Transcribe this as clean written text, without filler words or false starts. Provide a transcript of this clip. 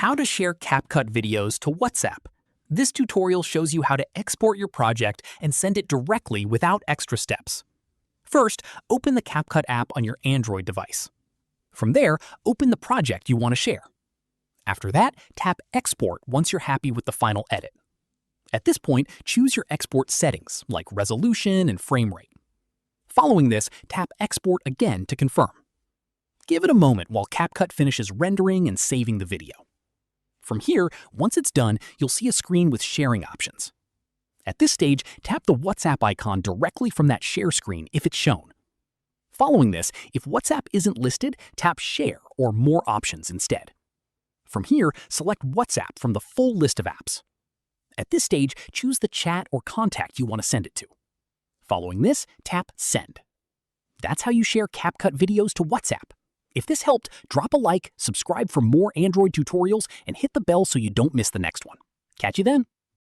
How to share CapCut videos to WhatsApp. This tutorial shows you how to export your project and send it directly without extra steps. First, open the CapCut app on your Android device. From there, open the project you want to share. After that, tap Export once you're happy with the final edit. At this point, choose your export settings, like resolution and frame rate. Following this, tap Export again to confirm. Give it a moment while CapCut finishes rendering and saving the video. From here, once it's done, you'll see a screen with sharing options. At this stage, tap the WhatsApp icon directly from that share screen if it's shown. Following this, if WhatsApp isn't listed, tap Share or More Options instead. From here, select WhatsApp from the full list of apps. At this stage, choose the chat or contact you want to send it to. Following this, tap Send. That's how you share CapCut videos to WhatsApp. If this helped, drop a like, subscribe for more Android tutorials, and hit the bell so you don't miss the next one. Catch you then!